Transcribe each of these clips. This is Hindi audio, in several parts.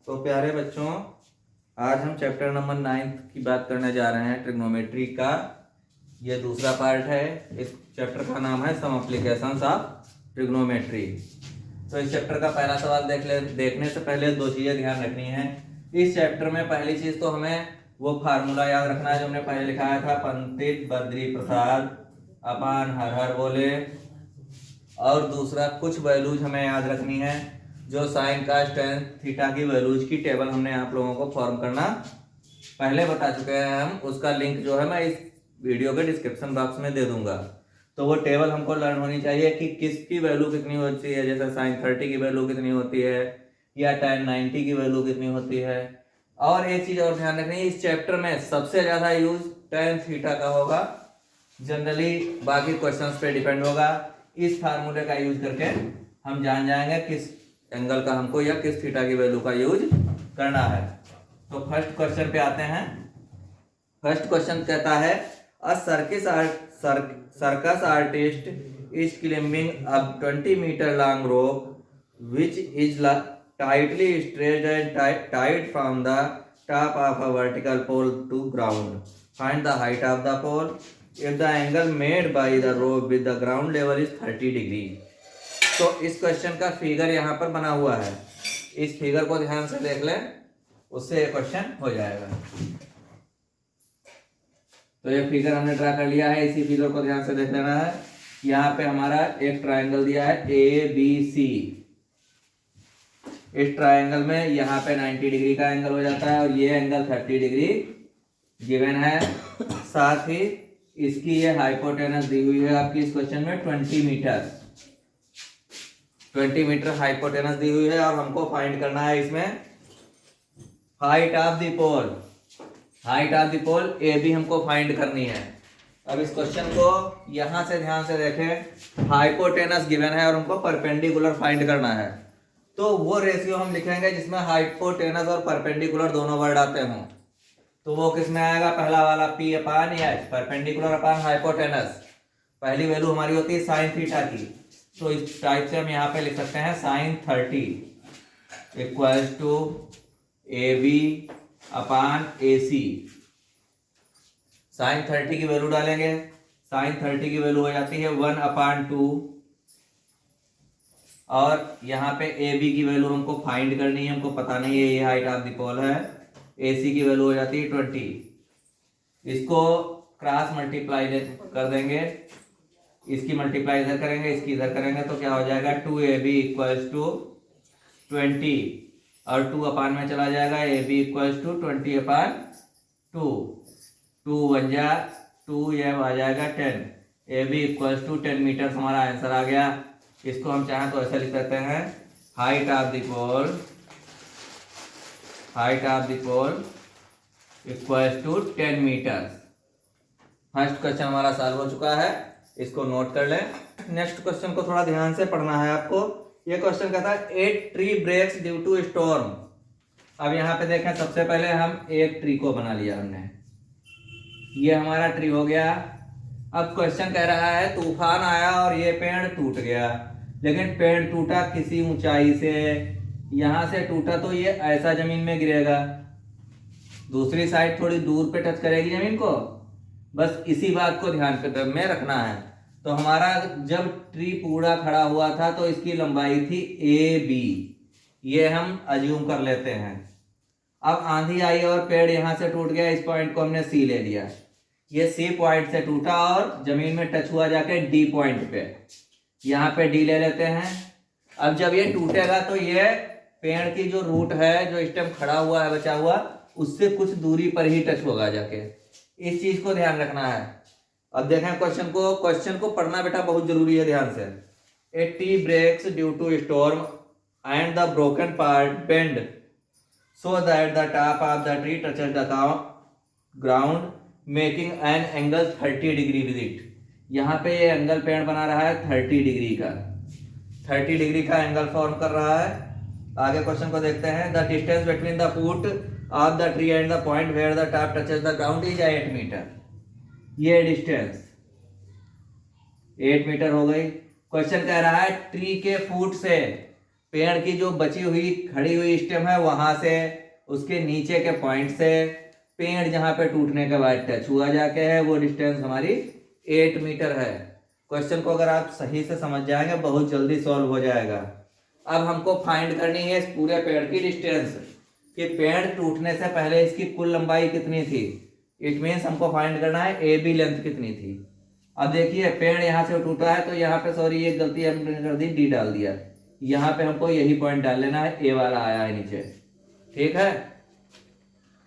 तो प्यारे बच्चों, आज हम चैप्टर नंबर 9 की बात करने जा रहे हैं, ट्रिग्नोमेट्री का। ये दूसरा पार्ट है। इस चैप्टर का नाम है सम एप्लीकेशंस ऑफ ट्रिग्नोमेट्री। तो इस चैप्टर का पहला सवाल देखने से पहले दो चीज़ें ध्यान रखनी है। इस चैप्टर में पहली चीज़ तो हमें वो फार्मूला याद रखना है जो हमने पहले लिखाया था, पंडित बद्री प्रसाद अपान हर हर बोले। और दूसरा कुछ वैल्यूज हमें याद रखनी है, जो साइन कास टेन थीटा की वैल्यूज की टेबल हमने आप लोगों को फॉर्म करना पहले बता चुके हैं हम। उसका लिंक जो है मैं इस वीडियो के डिस्क्रिप्शन बॉक्स में दे दूंगा। तो वो टेबल हमको लर्न होनी चाहिए कि किसकी वैल्यू कितनी होती है, जैसे साइन 30 की वैल्यू कितनी होती है या tan 90 की वैल्यू कितनी होती है। और एक चीज और ध्यान रखनी है, इस चैप्टर में सबसे ज्यादा यूज tan थीटा का होगा। जनरली बाकी क्वेश्चंस पे डिपेंड होगा। इस फार्मूले का यूज करके हम जान जाएंगे किस एंगल का हमको या किस थीटा की वैल्यू का यूज करना है। तो फर्स्ट क्वेश्चन पे आते हैं। फर्स्ट क्वेश्चन कहता है, a circus artist is climbing a 20 metre long rope which is tightly stretched and tied from the top of a vertical pole to ground. Find the height of the pole if the angle made by the rope with the ground level is 30 degree. तो इस क्वेश्चन का फिगर यहाँ पर बना हुआ है। इस फिगर को ध्यान से देख लें, उससे ये क्वेश्चन हो जाएगा। तो ये फिगर हमने ड्रा कर लिया है। इसी फिगर को ध्यान से देख लेना है। यहाँ पे हमारा एक ट्रायंगल दिया है ABC। इस ट्रायंगल में यहाँ पे 90 डिग्री का एंगल हो जाता है और ये एंगल 30 डिग्री गिवन है। साथ ही इसकी ये हाइपोटेनस दी हुई है आपकी इस क्वेश्चन में 20 मीटर हाइपोटेनस दी हुई है। और हमको फाइंड करना है इसमें height of the pole. Height of the pole A B हमको फाइंड करनी है। अब इस क्वेश्चन को यहां से ध्यान से देखें। हाइपोटेनस गिवन है और हमको परपेंडिकुलर फाइंड करना है। तो वो रेशियो हम लिखेंगे जिसमें हाइपोटेनस और परपेंडिकुलर दोनों वर्ड आते हों। तो वो किसमें आएगा? पहला वाला P अपान एच, परपेंडिकुलर अपान हाइपोटेनस। पहली वैल्यू हमारी होती है साइन थीटा की। तो इस टाइप से हम यहाँ पे लिख सकते हैं sine 30 equals to AB upon AC। Sine 30 की वैल्यू डालेंगे। साइन 30 की वैल्यू हो जाती है 1/2। और यहाँ पे AB की वैल्यू हमको फाइंड करनी है, हमको पता नहीं है ये हाइट ऑफ द पोल है। AC की वैल्यू हो जाती है 20। इसको क्रॉस मल्टीप्लाई कर देंगे। इसकी मल्टीप्लाई इधर करेंगे, इसकी इधर करेंगे, तो क्या हो जाएगा 2AB इक्वल्स टू 20 और 2 अपान में चला जाएगा। AB equals to 20/2। 2 1 जा 2, यह आ जाएगा 10। AB इक्वल्स टू 10 मीटर हमारा आंसर आ गया। इसको हम चाहें तो ऐसे लिख सकते हैं, height of the pole equals to 10 metre. First question हमारा सॉल्व हो चुका है, इसको नोट कर लें। नेक्स्ट क्वेश्चन को थोड़ा ध्यान से पढ़ना है आपको। ये क्वेश्चन कहता है, a tree breaks due to storm. अब यहाँ पे देखें, सबसे पहले हम एक ट्री को बना लिया हमने, ये हमारा ट्री हो गया। अब क्वेश्चन कह रहा है तूफान आया और ये पेड़ टूट गया, लेकिन पेड़ टूटा किसी ऊंचाई से, यहां से टूटा तो ये ऐसा जमीन में गिरेगा, दूसरी साइड थोड़ी दूर पे टच करेगी जमीन को। बस इसी बात को ध्यान में रखना है। तो हमारा जब ट्री पूरा खड़ा हुआ था तो इसकी लंबाई थी AB, ये हम अज्यूम कर लेते हैं। अब आंधी आई और पेड़ यहां से टूट गया, इस पॉइंट को हमने C ले लिया। ये C पॉइंट से टूटा और जमीन में टच हुआ जाके D पॉइंट पे, यहाँ पे D ले लेते हैं। अब जब ये टूटेगा तो ये पेड़ की जो रूट है, जो स्टेम खड़ा हुआ है बचा हुआ, उससे कुछ दूरी पर ही टच होगा जाके। इस चीज को ध्यान रखना है। अब देखें क्वेश्चन को पढ़ना बेटा बहुत जरूरी है, ध्यान से। A tree breaks due to storm and the broken part bend so that the top of the tree touches the ground making an angle 30 degree with it. यहाँ पे ये एंगल पेड़ बना रहा है 30 डिग्री का, 30 डिग्री का एंगल फॉर्म कर रहा है। आगे क्वेश्चन को देखते हैं। The distance between the foot of the tree and the point where the top touches the ground is 8 metre. ये डिस्टेंस 8 मीटर हो गई। क्वेश्चन कह रहा है ट्री के फुट से पेड़ की जो बची हुई खड़ी हुई स्टेम है वहां से उसके नीचे के पॉइंट से पेड़ जहां पे टूटने के बाद टच हुआ जाके है वो डिस्टेंस हमारी 8 मीटर है। क्वेश्चन को अगर आप सही से समझ जाएंगे बहुत जल्दी सॉल्व हो जाएगा। अब हमको फाइंड करनी है इस पूरे पेड़ की डिस्टेंस कि पेड़ टूटने से पहले इसकी कुल लंबाई कितनी थी। इट मीन्स हमको फाइंड करना है ए बी लेंथ कितनी थी। अब देखिए पेड़ यहाँ से टूटा है तो यहाँ पे सॉरी ये गलती हमने कर दी, डी डाल दिया। यहाँ पे हमको यही पॉइंट डाल लेना है, ए वाला आया है नीचे, ठीक है।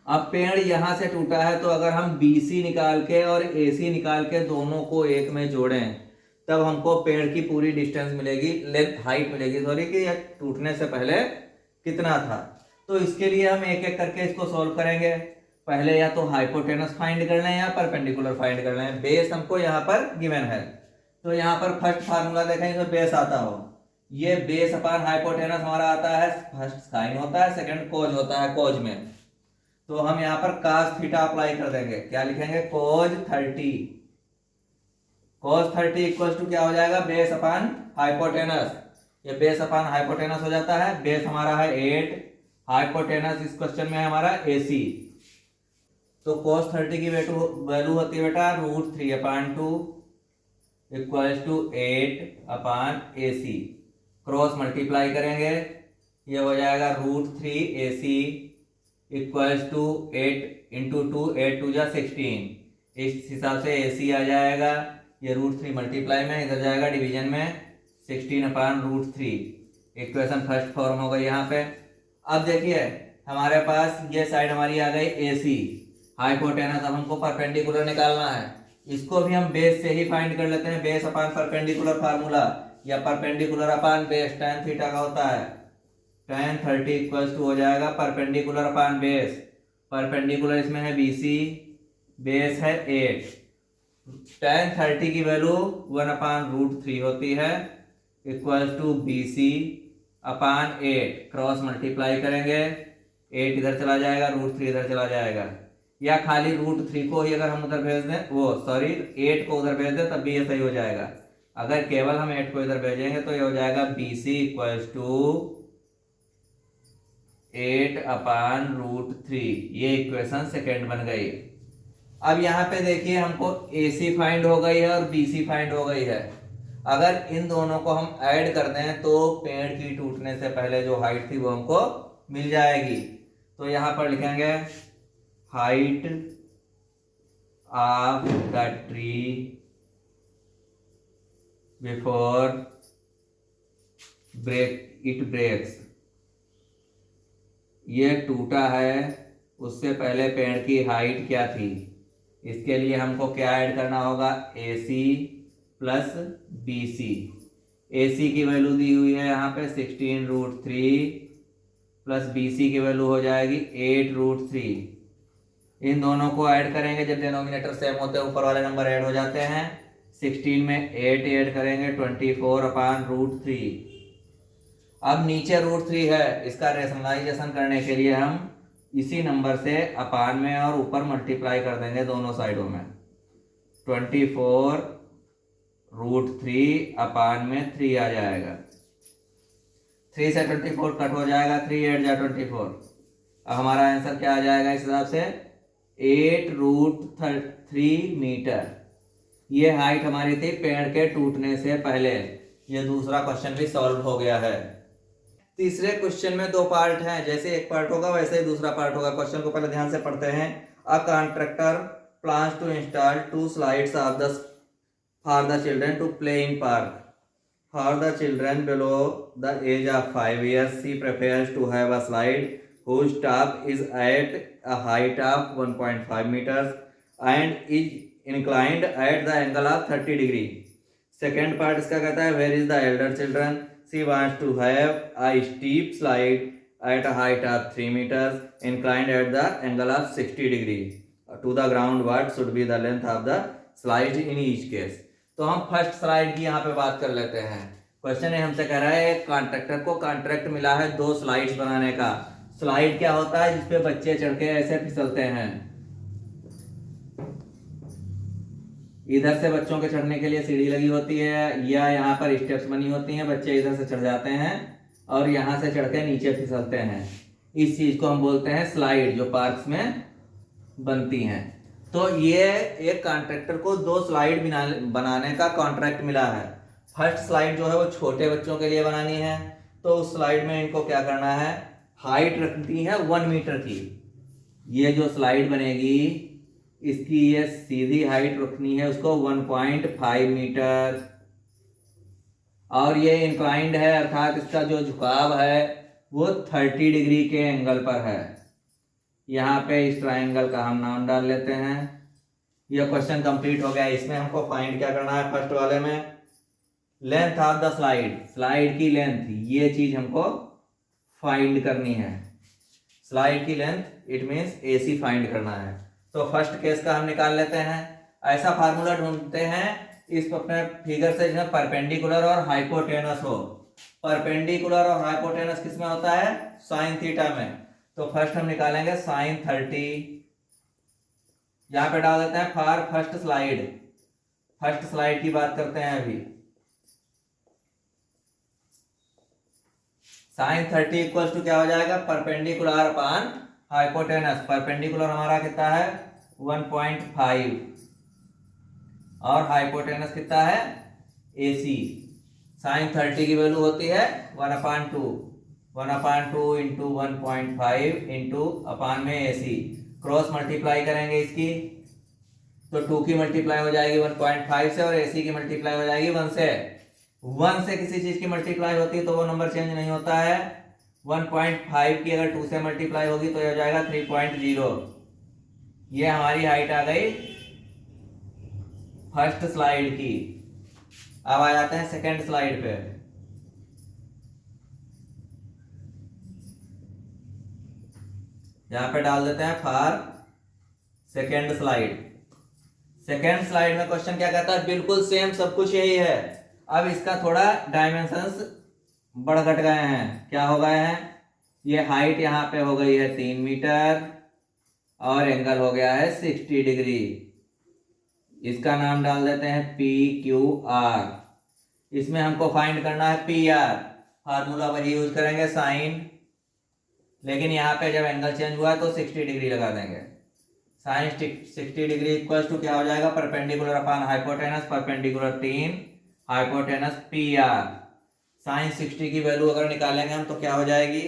अब पेड़ यहाँ से टूटा है तो अगर हम BC निकाल के और AC निकाल के दोनों को एक में जोड़ें तब हमको पेड़ की पूरी डिस्टेंस मिलेगी, लेंथ हाइट मिलेगी सॉरी, कि यह टूटने से पहले कितना था। तो इसके लिए हम एक एक करके इसको सॉल्व करेंगे। पहले या तो हाइपोटेनस फाइंड कर लें या परपेंडिकुलर फाइंड कर लें। बेस हमको यहाँ पर गिवन है तो यहाँ पर फर्स्ट फार्मूला देखें इसमें बेस आता हो, ये बेस अपान हाइपोटेनस हमारा आता है, फर्स्ट साइन होता है, सेकंड कोज होता है। कोज में तो हम यहाँ पर cos थीटा अप्लाई कर देंगे, क्या लिखेंगे cos 30। cos 30 इक्वल टू क्या हो जाएगा, बेस अपान हाइपोटेनस। ये बेस अपान हाइपोटेनस हो जाता है। बेस हमारा है 8, हाइपोटेनस इस क्वेश्चन में है हमारा AC। तो cos 30 की वैल्यू होती है बेटा √3/2 equal to 8/AC। Cross multiply करेंगे, ये हो जाएगा √3AC इक्वल्स टू 8 इंटू 2, 8 2 जा 16। इस हिसाब से AC आ जाएगा। ये √3 मल्टीप्लाई में इधर जाएगा डिवीजन में 16/√3। इक्वेशन फर्स्ट फॉर्म हो गई यहाँ पे। अब देखिए हमारे पास ये साइड हमारी आ गई AC, हाइपोटेनस। अब हमको परपेंडिकुलर निकालना है, इसको भी हम बेस से ही फाइंड कर लेते हैं। बेस अपान परपेंडिकुलर फार्मूला या परपेंडिकुलर अपान बेस tan थीटा का होता है। tan 30 इक्वल्स टू हो जाएगा परपेंडिकुलर अपान बेस। परपेंडिकुलर इसमें है BC, बेस है 8। tan 30 की वैल्यू 1/√3 होती है equals to BC upon 8। Cross multiply करेंगे, 8 इधर चला जाएगा, √3 इधर चला जाएगा। या खाली √3 को ही अगर हम उधर भेज दें, वो सॉरी 8 को उधर भेज दें तब भी ये सही हो जाएगा। अगर केवल हम 8 को इधर भेजेंगे तो ये हो जाएगा BC इक्वल्स टू 8/√3। ये इक्वेशन सेकेंड बन गई। अब यहाँ पे देखिए हमको AC फाइंड हो गई है और BC फाइंड हो गई है। अगर इन दोनों को हम ऐड कर दें तो पेड़ की टूटने से पहले जो हाइट थी वो हमको मिल जाएगी। तो यहाँ पर लिखेंगे height of the tree before it breaks. ये टूटा है उससे पहले पेड़ की हाइट क्या थी। इसके लिए हमको क्या ऐड करना होगा, AC प्लस BC। AC की वैल्यू दी हुई है यहाँ पे 16√3 प्लस BC की वैल्यू हो जाएगी 8√3। इन दोनों को ऐड करेंगे, जब डिनोमिनेटर सेम होते हैं ऊपर वाले नंबर ऐड हो जाते हैं। 16 में 8 ऐड करेंगे 24/√3। अब नीचे √3 है, इसका रेशनलाइजेशन करने के लिए हम इसी नंबर से अपान में और ऊपर मल्टीप्लाई कर देंगे दोनों साइडों में। 24√3 अपान में 3 आ जाएगा। 3 से 24 कट हो जाएगा, 3 8 जा 24। अब हमारा आंसर क्या आ जाएगा इस हिसाब से 8√3 मीटर। ये हाइट हमारी थी पेड़ के टूटने से पहले। ये दूसरा क्वेश्चन भी सॉल्व हो गया है। तीसरे क्वेश्चन में दो पार्ट हैं, जैसे एक पार्ट होगा वैसे ही दूसरा पार्ट होगा। क्वेश्चन को पहले ध्यान से पढ़ते हैं। A contractor plans to install 2 slides for the children to play in park. For the children below the age of 5 years, he prepares to have a slide whose top is at a height of 1.5 meters and is inclined at the angle of 30 degree. Second part इसका कहता है where is the elder children? She wants to have a steep slide at a height of 3 meters inclined at the angle of 60 degree to the ground. What should be the length of the slide in each case? तो हम फर्स्ट स्लाइड की यहाँ पे बात कर लेते हैं। क्वेश्चन है हमसे कह रहा है कॉन्ट्रैक्टर को कॉन्ट्रैक्ट मिला है 2 स्लाइड्स बनाने का। स्लाइड क्या होता है, जिसपे बच्चे चढ़ के ऐसे फिसलते हैं। इधर से बच्चों के चढ़ने के लिए सीढ़ी लगी होती है या यहाँ पर स्टेप्स बनी होती हैं, बच्चे इधर से चढ़ जाते हैं और यहाँ से चढ़ के नीचे फिसलते हैं। इस चीज को हम बोलते हैं स्लाइड, जो पार्क्स में बनती हैं। तो ये एक कॉन्ट्रैक्टर को 2 स्लाइड बनाने का कॉन्ट्रैक्ट मिला है। फर्स्ट स्लाइड जो है वो छोटे बच्चों के लिए बनानी है। तो उस स्लाइड में इनको क्या करना है, हाइट रखनी है 1 मीटर की। ये जो स्लाइड बनेगी इसकी ये सीधी हाइट रखनी है उसको 1.5 मीटर, और ये इंक्लाइंड है, अर्थात इसका जो झुकाव है वो 30 डिग्री के एंगल पर है। यहाँ पे इस ट्राइंगल का हम नाम डाल लेते हैं। यह क्वेश्चन कंप्लीट हो गया। इसमें हमको फाइंड क्या करना है, फर्स्ट वाले में length of the slide, slide की लेंथ, ये चीज हमको फाइंड करनी है। स्लाइड की length it means AC find करना है। तो फर्स्ट केस का हम निकाल लेते हैं। ऐसा फार्मूला ढूंढते हैं इस अपने फिगर से जिसमें परपेंडिकुलर और हाइपोटेनस हो। परपेंडिकुलर और हाइपोटेनस किस में होता है, साइन थीटा में। तो फर्स्ट हम निकालेंगे साइन 30, यहां पे डाल देते हैं for first slide. First slide की बात करते हैं अभी। साइन 30 इक्वल टू क्या हो जाएगा, परपेंडिकुलर अपान हाइपोटेनस। परपेंडिकुलर हमारा कितना है 1.5 और हाइपोटेनस कितना है AC। साइन 30 की वैल्यू होती है 1/2, 1/2 इंटू 1.5 इंटू अपान में AC। क्रॉस मल्टीप्लाई करेंगे इसकी तो 2 की मल्टीप्लाई हो जाएगी 1.5 से और AC की मल्टीप्लाई हो जाएगी 1 से। 1 से किसी चीज की मल्टीप्लाई होती है तो वो नंबर चेंज नहीं होता है। 1.5 की अगर 2 से मल्टीप्लाई होगी तो ये हो जाएगा 3.0। ये हमारी हाइट आ गई फर्स्ट स्लाइड की। अब आ जाते हैं सेकेंड स्लाइड पे। यहां पे डाल देते हैं for second slide. Second slide में क्वेश्चन क्या कहता है, बिल्कुल सेम सब कुछ यही है। अब इसका थोड़ा डायमेंशंस बढ़ घट गए हैं। क्या हो गए हैं, ये हाइट यहाँ पे हो गई है 3 मीटर और एंगल हो गया है 60 डिग्री। इसका नाम डाल देते हैं PQR। इसमें हमको फाइंड करना है PR। फार्मूला वही यूज करेंगे साइन, लेकिन यहाँ पे जब एंगल चेंज हुआ तो 60 डिग्री लगा देंगे। साइन 60 डिग्री इक्वल टू क्या हो जाएगा, perpendicular upon hypotenuse, perpendicular 3 hypotenuse PR। Sine 60 की वैल्यू अगर निकालेंगे हम तो क्या हो जाएगी,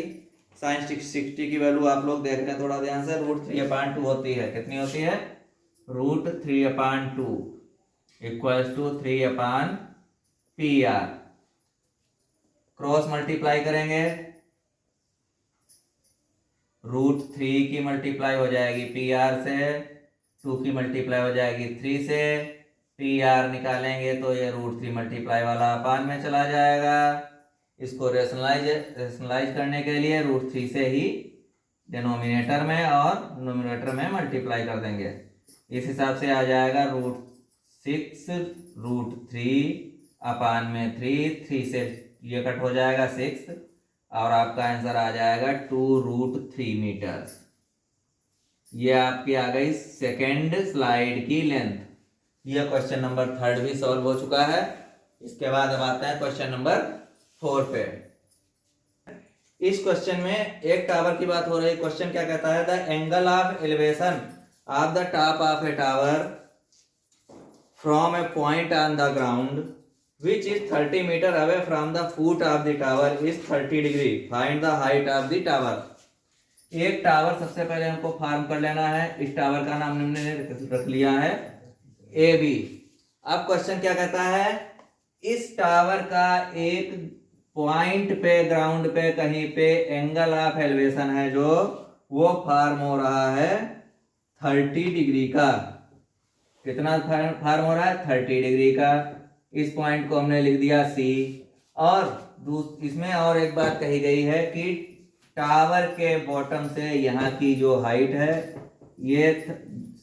साइन 60 की वैल्यू आप लोग देख रहे हैं थोड़ा ध्यान से, √3/2 होती है। कितनी होती है, √3/2 equals to 3/PR। Cross multiply करेंगे, √3 की मल्टीप्लाई हो जाएगी PR से, 2 की मल्टीप्लाई हो जाएगी 3 से, PR निकालेंगे तो ये √3 मल्टीप्लाई वाला अपान में चला जाएगा। इसको रेशनलाइज करने के लिए √3 से ही डिनोमिनेटर में और नोमिनेटर में मल्टीप्लाई कर देंगे। इस हिसाब से आ जाएगा √6 √3 अपान में 3 से ये कट हो जाएगा 6 और आपका आंसर आ जाएगा 2√3 मीटर। ये आपकी आ गई सेकेंड स्लाइड की लेंथ। यह क्वेश्चन नंबर 3 भी सॉल्व हो चुका है। इसके बाद अब आते हैं क्वेश्चन नंबर 4 पे। इस क्वेश्चन में एक टावर की बात हो रही है। क्वेश्चन क्या कहता है, the angle of elevation of the top of A tower from A point on the ground which is 30 meter away from the foot of the tower is 30 degree. Find the height of the tower. एक टावर सबसे पहले हमको फार्म कर लेना है। इस टावर का नाम हमने रख लिया है AB। अब क्वेश्चन क्या कहता है, इस टावर का एक पॉइंट पे ग्राउंड पे कहीं पे एंगल ऑफ एलिवेशन है जो वो फार्म हो रहा है 30 डिग्री का। कितना फार्म हो रहा है, 30 डिग्री का। इस पॉइंट को हमने लिख दिया C। और इसमें और एक बात कही गई है कि टावर के बॉटम से यहाँ की जो हाइट है, ये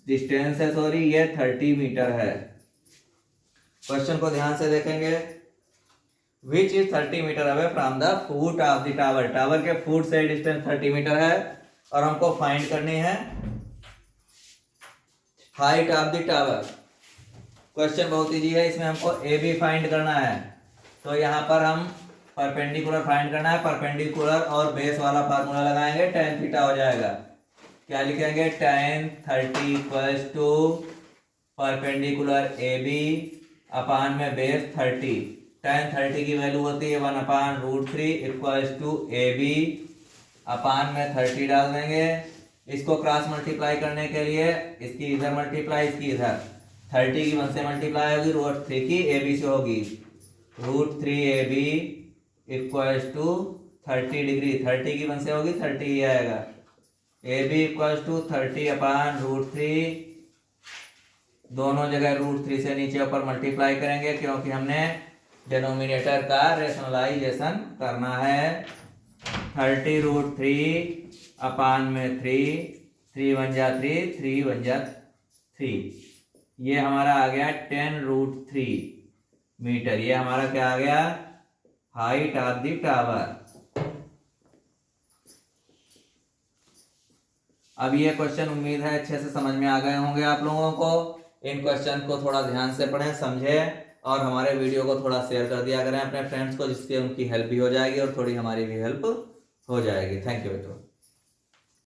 डिस्टेंस है, सॉरी, ये 30 मीटर है। क्वेश्चन को ध्यान से देखेंगे। Which is 30 metre away from the foot of the tower. Tower के फुट से डिस्टेंस 30 मीटर है और हमको फाइंड करनी है height of the tower. Question बहुत इजी है, इसमें हमको AB फाइंड करना है। तो यहाँ पर हम परपेंडिकुलर फाइंड करना है। परपेंडिकुलर और बेस वाला फार्मूला लगाएंगे, tan थीटा हो जाएगा। क्या लिखेंगे? tan 30 equals to perpendicular AB upon में बेस 30। tan 30 की वैल्यू होती है 1/√3 इक्वल्स टू AB अपान में 30 डाल देंगे। इसको क्रॉस मल्टीप्लाई करने के लिए इसकी इधर मल्टीप्लाई, इसकी इधर 30 की 1 से मल्टीप्लाई होगी, √3 की AB से होगी, √3AB इक्वल्स टू 30 डिग्री। 30 की 1 से होगी 30 ही आएगा। AB इक्वल्स टू 30 अपान √3, दोनों जगह √3 से नीचे ऊपर मल्टीप्लाई करेंगे क्योंकि हमने डिनोमिनेटर का रेशनलाइजेशन करना है। 30√3 अपान में 3 1 जा 3 1 जा 3, ये हमारा आ गया 10√3 मीटर। ये हमारा क्या आ गया? Height of the tower. अब ये क्वेश्चन उम्मीद है अच्छे से समझ में आ गए होंगे आप लोगों को। इन क्वेश्चन को थोड़ा ध्यान से पढ़ें, समझें और हमारे वीडियो को थोड़ा शेयर कर दिया करें अपने फ्रेंड्स को, जिससे उनकी हेल्प भी हो जाएगी और थोड़ी हमारी भी हेल्प हो जाएगी। थैंक यू बेटो।